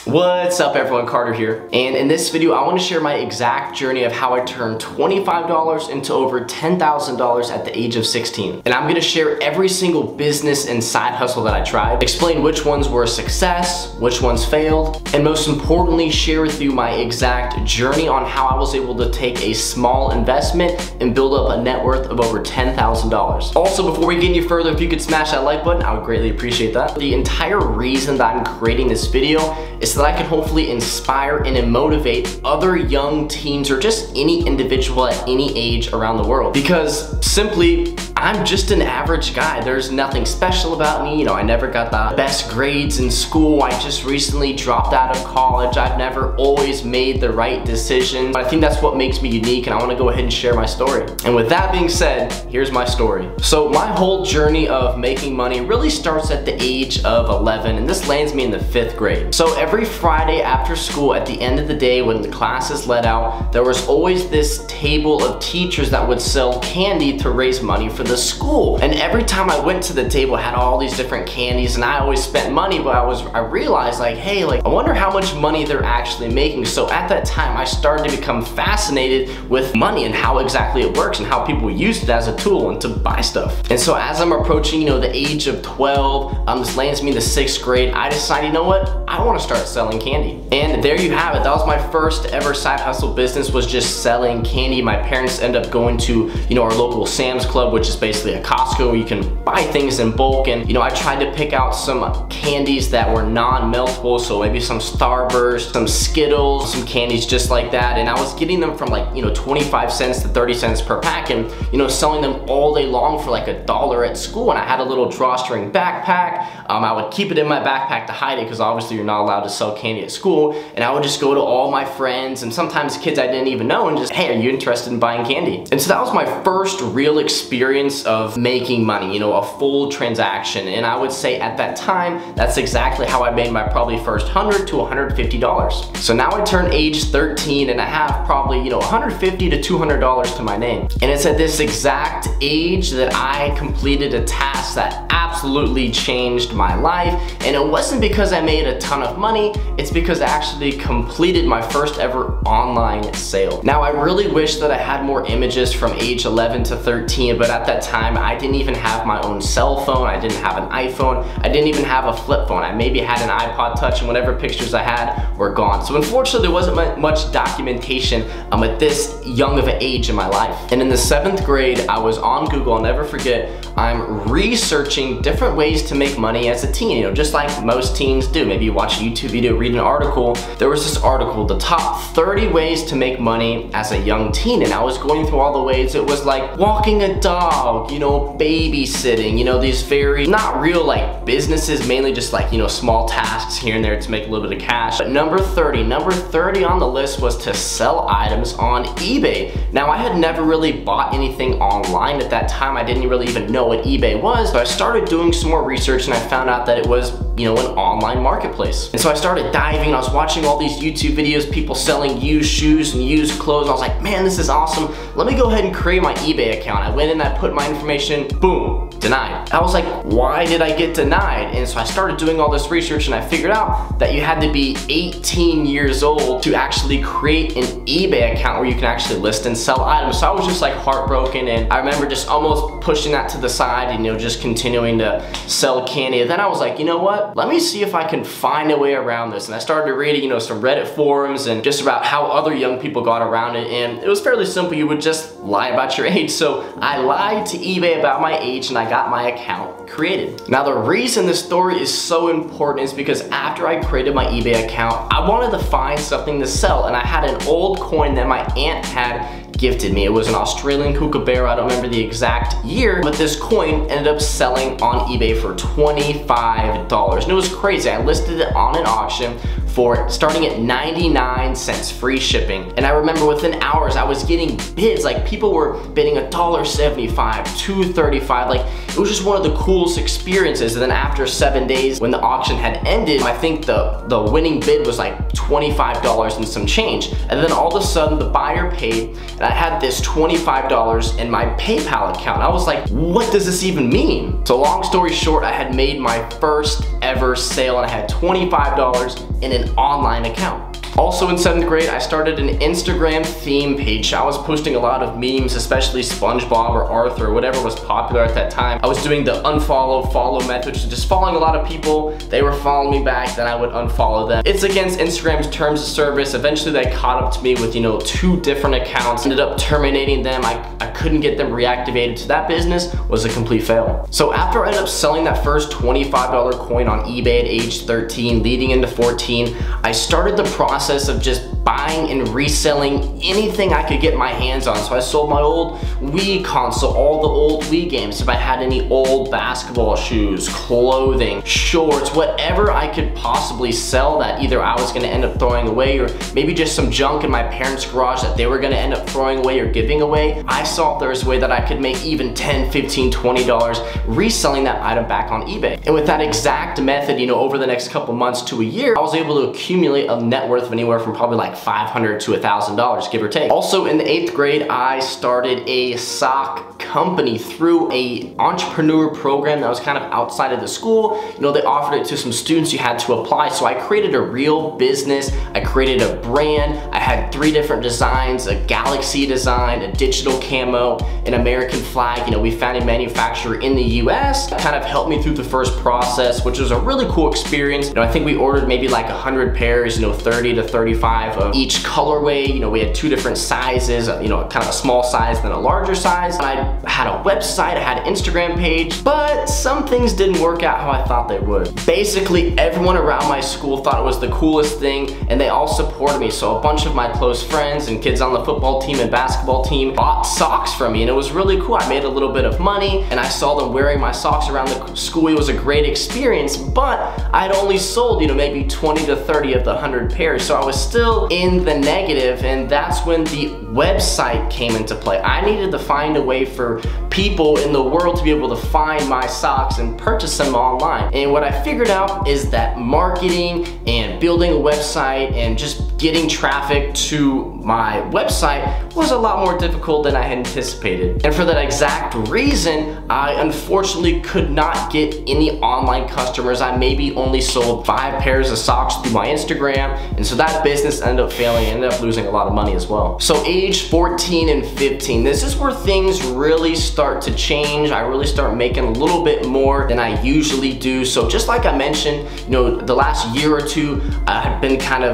What's up everyone, Carter here, and in this video I want to share my exact journey of how I turned $25 into over $10,000 at the age of 16. And I'm going to share every single business and side hustle that I tried, explain which ones were a success, which ones failed, and most importantly share with you my exact journey on how I was able to take a small investment and build up a net worth of over $10,000. Also, before we get any further, if you could smash that like button, I would greatly appreciate that. The entire reason that I'm creating this video is so that I can hopefully inspire and motivate other young teens or just any individual at any age around the world. Because simply, I'm just an average guy. There's nothing special about me. You know, I never got the best grades in school. I just recently dropped out of college. I've never always made the right decision. But I think that's what makes me unique, and I want to go ahead and share my story. And with that being said, here's my story. So my whole journey of making money really starts at the age of 11, and this lands me in the 5th grade. So every Friday after school, at the end of the day when the classes let out, there was always this table of teachers that would sell candy to raise money for the school. And every time I went to the table, it had all these different candies, and I always spent money, but I realized like, hey, like I wonder how much money they're actually making. So at that time, I started to become fascinated with money and how exactly it works and how people use it as a tool and to buy stuff. And so as I'm approaching, you know, the age of 12, this lands me in the 6th grade, I decided, you know what, I want to start selling candy. And there you have it. That was my first ever side hustle business, was just selling candy. My parents ended up going to, you know, our local Sam's Club, which is basically a Costco where you can buy things in bulk. And, you know, I tried to pick out some candies that were non-meltable, so maybe some Starburst, some Skittles, some candies just like that. And I was getting them from like, you know, 25 cents to 30 cents per pack, and, you know, selling them all day long for like $1 at school. And I had a little drawstring backpack. I would keep it in my backpack to hide it, because obviously you're not allowed to sell candy at school. And I would just go to all my friends and sometimes kids I didn't even know and just, hey, are you interested in buying candy? And so that was my first real experience of making money, you know, a full transaction. And I would say at that time, that's exactly how I made my probably first $100 to $150. So now I turn age 13 and I have probably, you know, $150 to $200 to my name. And it's at this exact age that I completed a task that absolutely changed my life. And it wasn't because I made a ton of money, it's because I actually completed my first ever online sale. Now, I really wish that I had more images from age 11 to 13, but at that time, I didn't even have my own cell phone. I didn't have an iPhone. I didn't even have a flip phone. I maybe had an iPod Touch, and whatever pictures I had were gone. So unfortunately, there wasn't much documentation at this young of an age in my life. And in the 7th grade, I was on Google. I'll never forget, I'm researching different ways to make money as a teen, you know, just like most teens do. Maybe you watch a YouTube video, read an article. There was this article, the top 30 ways to make money as a young teen, and I was going through all the ways. It was like walking a dog, you know, babysitting, you know, these very not real like businesses, mainly just like, you know, small tasks here and there to make a little bit of cash. But number 30 on the list was to sell items on eBay. Now, I had never really bought anything online at that time. I didn't really even know what eBay was, but I started doing some more research and I found out that it was, you know, an online marketplace. And so I started diving. I was watching all these YouTube videos, people selling used shoes and used clothes. I was like, man, this is awesome. Let me go ahead and create my eBay account. I went in, I put my information, boom, denied. I was like, why did I get denied? And so I started doing all this research, and I figured out that you had to be 18 years old to actually create an eBay account where you can actually list and sell items. So I was just like heartbroken, and I remember just almost pushing that to the side and, you know, just continuing to sell candy. And then I was like, you know what? Let me see if I can find a way around this. And I started reading, you know, some Reddit forums and just about how other young people got around it. And it was fairly simple. You would just lie about your age. So I lied to eBay about my age, and I got my account created. Now, the reason this story is so important is because after I created my eBay account, I wanted to find something to sell, and I had an old coin that my aunt had gifted me. It was an Australian kookaburra. I don't remember the exact year, but this coin ended up selling on eBay for $25. And it was crazy. I listed it on an auction for starting at 99 cents free shipping. And I remember within hours I was getting bids, like people were bidding $1.75, $2.35, like it was just one of the coolest experiences. And then after 7 days when the auction had ended, I think the winning bid was like $25 and some change. And then all of a sudden the buyer paid, and had this $25 in my PayPal account. I was like, what does this even mean? So long story short, I had made my first ever sale and I had $25 in an online account. Also in 7th grade, I started an Instagram theme page. I was posting a lot of memes, especially SpongeBob or Arthur, or whatever was popular at that time. I was doing the unfollow, follow method, just following a lot of people. They were following me back, then I would unfollow them. It's against Instagram's terms of service. Eventually they caught up to me with, 2 different accounts. Ended up terminating them. I couldn't get them reactivated, so that business was a complete fail. So after I ended up selling that first $25 coin on eBay at age 13, leading into 14, I started the process of just buying and reselling anything I could get my hands on. So I sold my old Wii console, all the old Wii games, if I had any old basketball shoes, clothing, shorts, whatever I could possibly sell that either I was gonna end up throwing away or maybe just some junk in my parents' garage that they were gonna end up throwing away or giving away. I saw if there was a way that I could make even $10, $15, $20 reselling that item back on eBay. And with that exact method, over the next couple months to a year, I was able to accumulate a net worth of anywhere from probably like $500 to $1,000, give or take. Also in the 8th grade, I started a sock company through a entrepreneur program that was kind of outside of the school. They offered it to some students, you had to apply. So I created a real business, I created a brand, I had 3 different designs, a galaxy design, a digital camo, an American flag. We found a manufacturer in the US that kind of helped me through the first process, which was a really cool experience. I think we ordered maybe like 100 pairs, 30 to 35 of each colorway. We had 2 different sizes, kind of a small size then a larger size. And I had a website, I had an Instagram page, but some things didn't work out how I thought they would. Basically, everyone around my school thought it was the coolest thing and they all supported me. So a bunch of my close friends and kids on the football team and basketball team bought socks from me and it was really cool. I made a little bit of money and I saw them wearing my socks around the school. It was a great experience, but I'd only sold, maybe 20 to 30 of the 100 pairs. So I was still in the negative, and that's when the website came into play. I needed to find a way for people in the world to be able to find my socks and purchase them online. And what I figured out is that marketing and building a website and just getting traffic to my website was a lot more difficult than I had anticipated. And for that exact reason, I unfortunately could not get any online customers. I maybe only sold 5 pairs of socks through my Instagram, and so that business ended up failing. I ended up losing a lot of money as well. So age 14 and 15, this is where things really start to change. I really start making a little bit more than I usually do. So just like I mentioned, the last year or 2, I had been kind of,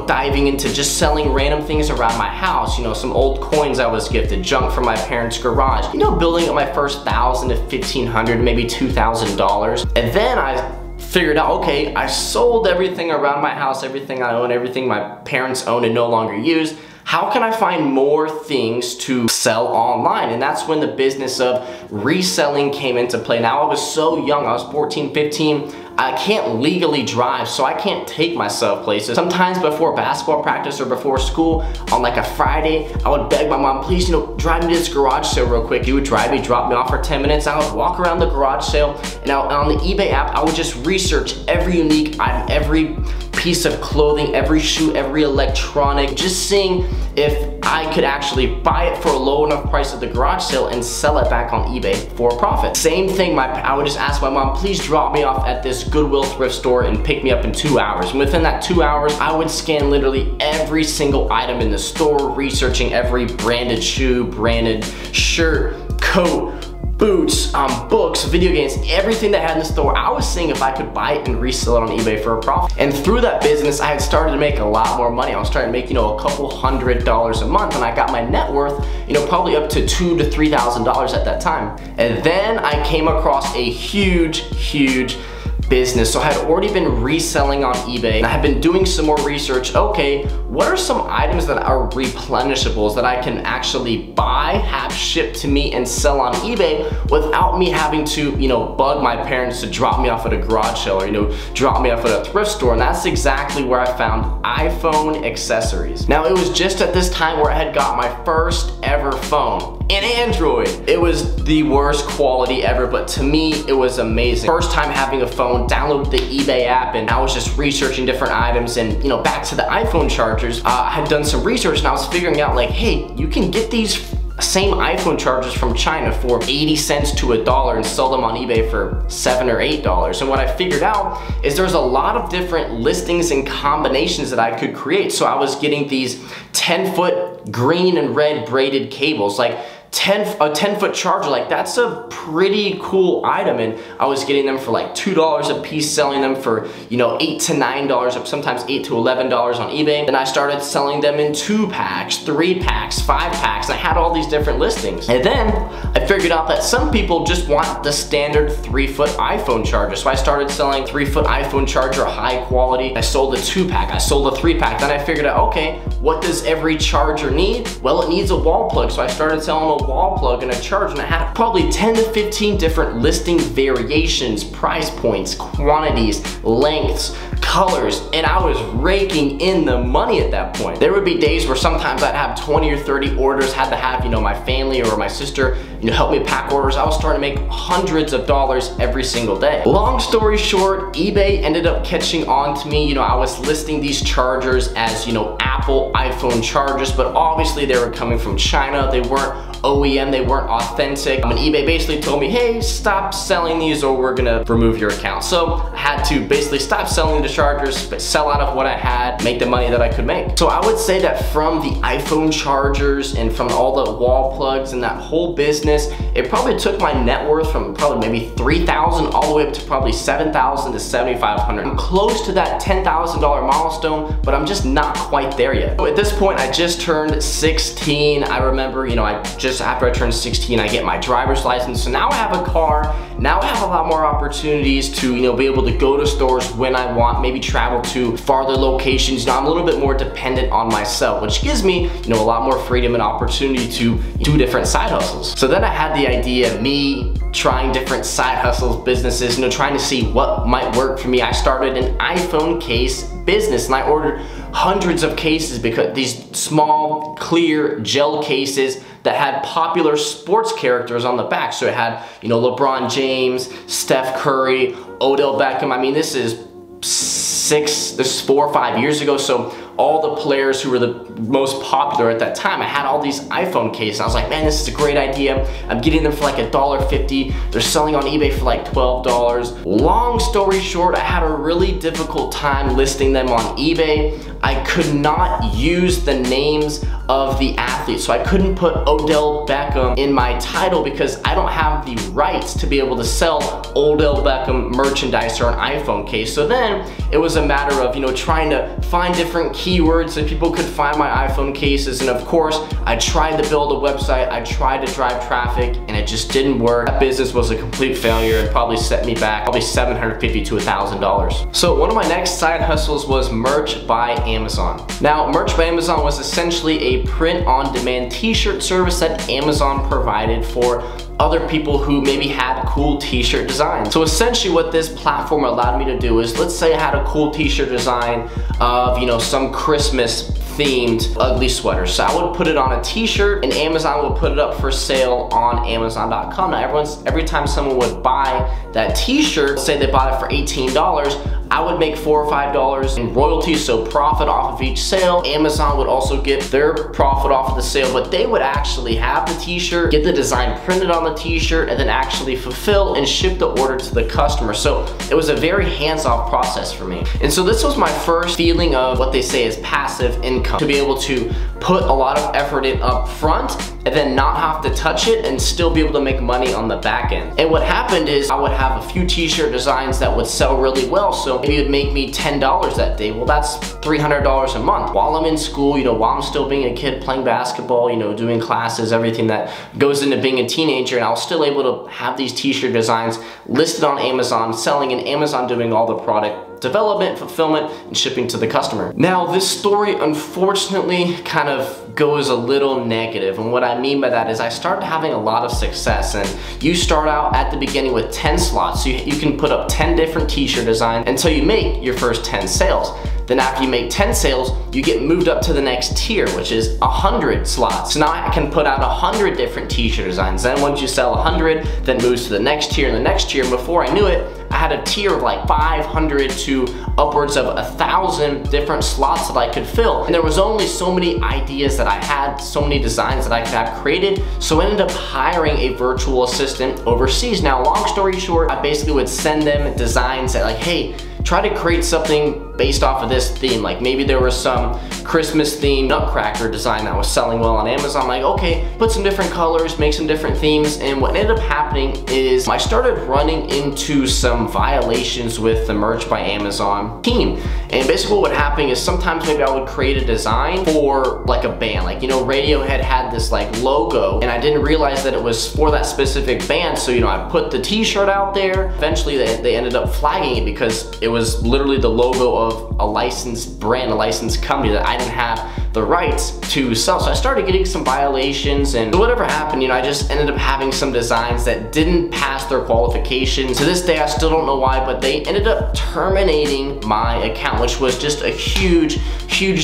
diving into just selling random things around my house. Some old coins I was gifted, junk from my parents' garage. Building up my first $1,000 to $1,500, maybe $2,000. And then I figured out, okay, I sold everything around my house, everything I own, everything my parents own and no longer use. How can I find more things to sell online? And that's when the business of reselling came into play. Now I was so young, I was 14, 15, I can't legally drive, so I can't take myself places. Sometimes before basketball practice or before school, on like a Friday, I would beg my mom, please, drive me to this garage sale real quick. He would drive me, drop me off for 10 minutes. I would walk around the garage sale, and on the eBay app, I would just research every unique item, every piece of clothing, every shoe, every electronic, just seeing if I could actually buy it for a low enough price at the garage sale and sell it back on eBay for a profit. Same thing, I would just ask my mom, please drop me off at this Goodwill thrift store and pick me up in 2 hours. And within that 2 hours, I would scan literally every single item in the store, researching every branded shoe, branded shirt, coat, boots, books, video games, everything they had in the store. I was seeing if I could buy it and resell it on eBay for a profit. And through that business, I had started to make a lot more money. I was starting to make, a couple $100s a month, and I got my net worth, probably up to $2,000 to $3,000 at that time. And then I came across a huge business. So I had already been reselling on eBay, and I had been doing some more research. Okay, what are some items that are replenishables that I can actually buy, have shipped to me, and sell on eBay without me having to, bug my parents to drop me off at a garage sale or, drop me off at a thrift store. And that's exactly where I found iPhone accessories. Now, it was just at this time where I had got my first ever phone. and Android. It was the worst quality ever, but to me, it was amazing. First time having a phone, downloaded the eBay app, and I was just researching different items. And you know, back to the iPhone chargers, I had done some research and I was figuring out like, hey, you can get these same iPhone chargers from China for 80 cents to $1 and sell them on eBay for $7 or $8. And what I figured out is there's a lot of different listings and combinations that I could create. So I was getting these 10-foot green and red braided cables, like a 10-foot charger, like that's a pretty cool item, and I was getting them for like $2 a piece, selling them for, you know, $8 to $9, sometimes $8 to $11 on eBay. Then I started selling them in 2-packs, 3-packs, 5-packs. I had all these different listings, and then I figured out that some people just want the standard 3-foot iPhone charger. So I started selling 3-foot iPhone charger, high quality. I sold a 2-pack, I sold a 3-pack. Then I figured out, okay, what does every charger need? Well, it needs a wall plug. So I started selling a wall plug and a charger, and I had probably 10 to 15 different listing variations, price points, quantities, lengths, colors, and I was raking in the money at that point. There would be days where sometimes I'd have 20 or 30 orders, had to have, you know, my family or my sister, you know, help me pack orders. I was starting to make hundreds of dollars every single day. Long story short, eBay ended up catching on to me. You know, I was listing these chargers as, you know, Apple iPhone chargers, but obviously they were coming from China. They weren't OEM, they weren't authentic. And eBay basically told me, hey, stop selling these or we're gonna remove your account. So I had to basically stop selling the chargers, but sell out of what I had, make the money that I could make. So I would say that from the iPhone chargers and from all the wall plugs and that whole business, it probably took my net worth from probably maybe $3,000 all the way up to probably $7,000 to $7,500. I'm close to that $10,000 milestone, but I'm just not quite there yet. So at this point, I just turned 16. I remember, you know, just after I turned 16, I get my driver's license. So now I have a car. Now I have a lot more opportunities to, you know, be able to go to stores when I want, maybe travel to farther locations. You know, I'm a little bit more dependent on myself, which gives me, you know, a lot more freedom and opportunity to do different side hustles. So then I had the idea of me trying different side hustles, businesses, you know, trying to see what might work for me. I started an iPhone case business and I ordered hundreds of cases, because these small, clear gel cases that had popular sports characters on the back. So it had, you know, LeBron James, Steph Curry, Odell Beckham. I mean, this is 4 or 5 years ago. So all the players who were the most popular at that time, I had all these iPhone cases. I was like, man, this is a great idea. I'm getting them for like $1.50. They're selling on eBay for like $12. Long story short, I had a really difficult time listing them on eBay. I could not use the names of the athletes. So I couldn't put Odell Beckham in my title because I don't have the rights to be able to sell Odell Beckham merchandise or an iPhone case. So then it was a matter of, you know, trying to find different keywords so people could find my iPhone cases. And of course, I tried to build a website, I tried to drive traffic, and it just didn't work. That business was a complete failure and probably set me back probably $750 to $1,000. So one of my next side hustles was merch by Amazon. Now, merch by Amazon was essentially a print-on-demand t-shirt service that Amazon provided for other people who maybe had cool t-shirt designs. So essentially what this platform allowed me to do is, let's say I had a cool t-shirt design of, you know, some Christmas themed ugly sweater. So I would put it on a t-shirt and Amazon would put it up for sale on Amazon.com. Now every time someone would buy that t-shirt, say they bought it for $18, I would make $4 or $5 in royalties, so profit off of each sale. Amazon would also get their profit off of the sale, but they would actually have the t-shirt, get the design printed on the t-shirt, and then actually fulfill and ship the order to the customer. So it was a very hands-off process for me. And so this was my first feeling of what they say is passive income, to be able to put a lot of effort in up front and then not have to touch it and still be able to make money on the back end. And what happened is I would have a few t-shirt designs that would sell really well. So maybe it would make me $10 that day. Well, that's $300 a month. While I'm in school, you know, while I'm still being a kid playing basketball, you know, doing classes, everything that goes into being a teenager, and I was still able to have these t-shirt designs listed on Amazon, selling, and Amazon doing all the product development, fulfillment, and shipping to the customer. Now, this story unfortunately kind of goes a little negative, and what I mean by that is I started having a lot of success, and you start out at the beginning with 10 slots, so you can put up 10 different t-shirt designs until you make your first 10 sales. Then after you make 10 sales, you get moved up to the next tier, which is 100 slots. So now I can put out 100 different t-shirt designs. Then once you sell 100, then moves to the next tier and the next tier. And before I knew it, I had a tier of like 500 to upwards of 1,000 different slots that I could fill. And there was only so many ideas that I had, so many designs that I could have created. So I ended up hiring a virtual assistant overseas. Now, long story short, I basically would send them designs that like, hey, try to create something based off of this theme. Like maybe there was some Christmas themed nutcracker design that was selling well on Amazon. I'm like, okay, put some different colors, make some different themes. And what ended up happening is I started running into some violations with the Merch by Amazon team. And basically what would happen is sometimes maybe I would create a design for like a band. Like, you know, Radiohead had this like logo and I didn't realize that it was for that specific band. So, you know, I put the t-shirt out there. Eventually they ended up flagging it because it was literally the logo of a licensed brand, a licensed company that I didn't have the rights to sell. So I started getting some violations, and whatever happened, you know, I just ended up having some designs that didn't pass their qualifications. To this day, I still don't know why, but they ended up terminating my account, which was just a huge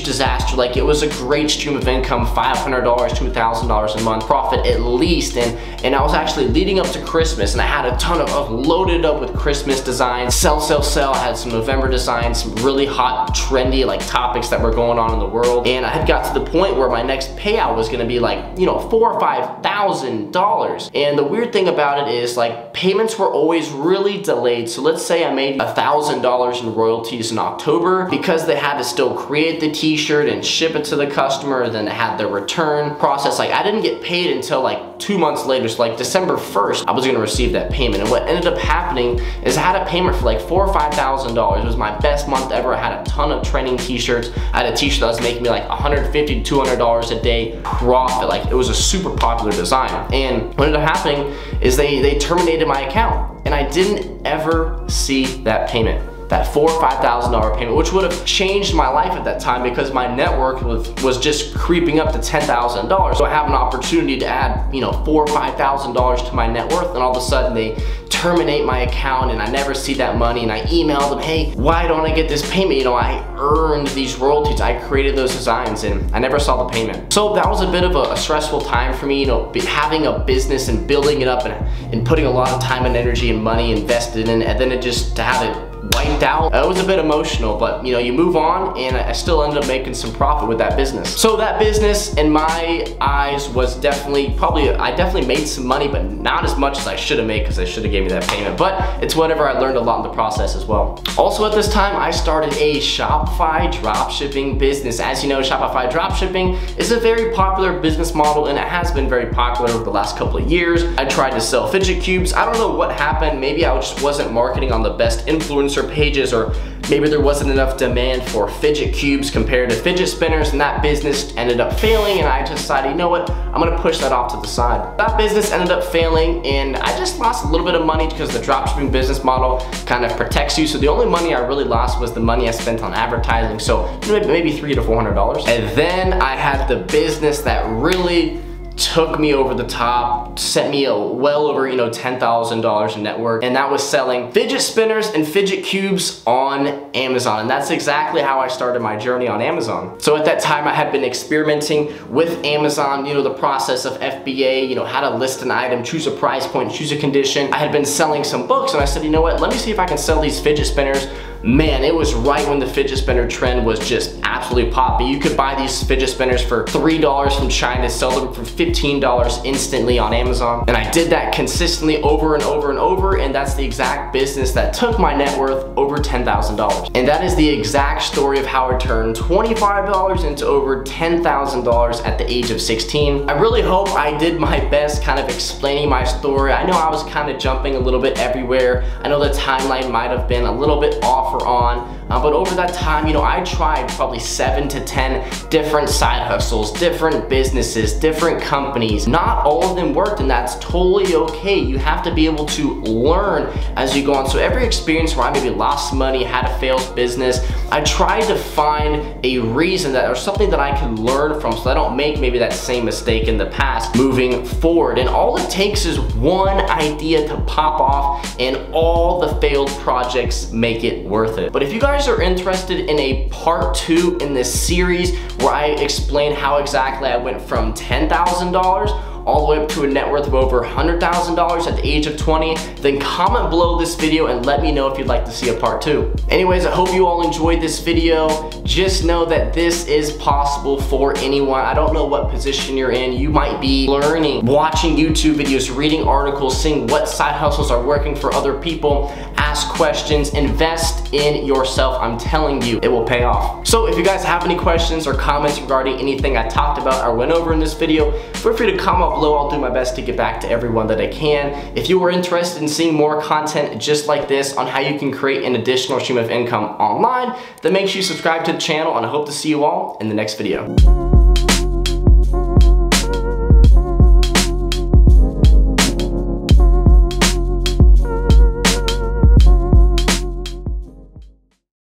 disaster. Like, it was a great stream of income, $500 to $1,000 a month profit at least, and I was actually leading up to Christmas, and I had a ton of loaded up with Christmas designs, sell. I had some November designs, some really hot, trendy like topics that were going on in the world, and I had got to the point where my next payout was gonna be like, you know, $4,000 or $5,000. And the weird thing about it is like payments were always really delayed. So let's say I made $1,000 in royalties in October, because they had to still create the t-shirt and ship it to the customer, then they had the return process. Like, I didn't get paid until like 2 months later. So like December 1st, I was gonna receive that payment. And what ended up happening is I had a payment for like $4,000 or $5,000. It was my best month ever. I had a ton of trending t-shirts. I had a t-shirt that was making me like $150 to $200 a day profit. Like, it was a super popular design. And what ended up happening is they terminated my account, and I didn't ever see that payment. That $4,000 or $5,000 payment, which would have changed my life at that time because my net worth was just creeping up to $10,000. So I have an opportunity to add, you know, $4,000 or $5,000 to my net worth, and all of a sudden they terminate my account and I never see that money, and I email them, hey, why don't I get this payment? You know, I earned these royalties, I created those designs, and I never saw the payment. So that was a bit of a stressful time for me, you know, having a business and building it up and putting a lot of time and energy and money invested in it, and then to have it wiped out. It was a bit emotional, but you know, you move on, and I still ended up making some profit with that business. So that business, in my eyes, was definitely, I definitely made some money, but not as much as I should have made, because I should have gave me that payment. But it's whatever, I learned a lot in the process as well. Also at this time, I started a Shopify dropshipping business. As you know, Shopify dropshipping is a very popular business model, and it has been very popular over the last couple of years. I tried to sell fidget cubes. I don't know what happened. Maybe I just wasn't marketing on the best influencer pages, or maybe there wasn't enough demand for fidget cubes compared to fidget spinners, and that business ended up failing, and I decided, you know what, I'm gonna push that off to the side. That business ended up failing, and I just lost a little bit of money because the dropshipping business model kind of protects you. So the only money I really lost was the money I spent on advertising, so maybe $300 to $400. And then I had the business that really took me over the top, sent me well over, you know, $10,000 in net worth, and that was selling fidget spinners and fidget cubes on Amazon. And that's exactly how I started my journey on Amazon. So at that time, I had been experimenting with Amazon, you know, the process of FBA, you know, how to list an item, choose a price point, choose a condition. I had been selling some books, and I said, you know what, let me see if I can sell these fidget spinners. Man, it was right when the fidget spinner trend was just absolutely popping. You could buy these fidget spinners for $3 from China, sell them for $15 instantly on Amazon. And I did that consistently over and over and over, and that's the exact business that took my net worth over $10,000. And that is the exact story of how I turned $25 into over $10,000 at the age of 16. I really hope I did my best kind of explaining my story. I know I was kind of jumping a little bit everywhere. I know the timeline might have been a little bit off or on, but over that time, you know, I tried probably 7 to 10 different side hustles, different businesses, different companies. Not all of them worked, and that's totally okay. You have to be able to learn as you go on. So every experience where I maybe lost money, had a failed business, I tried to find a reason that, or something that I can learn from, so I don't make maybe that same mistake in the past moving forward. And all it takes is one idea to pop off, and all the failed projects make it worth it. But if you guys guys are interested in a part 2 in this series where I explain how exactly I went from $10,000 all the way up to a net worth of over $100,000 at the age of 20, then comment below this video and let me know if you'd like to see a part 2. Anyways, I hope you all enjoyed this video. Just know that this is possible for anyone. I don't know what position you're in. You might be learning, watching YouTube videos, reading articles, seeing what side hustles are working for other people. Ask questions, invest in yourself. I'm telling you, it will pay off. So if you guys have any questions or comments regarding anything I talked about or went over in this video, feel free to comment below. I'll do my best to get back to everyone that I can. If you are interested in seeing more content just like this on how you can create an additional stream of income online, then make sure you subscribe to the channel, and I hope to see you all in the next video.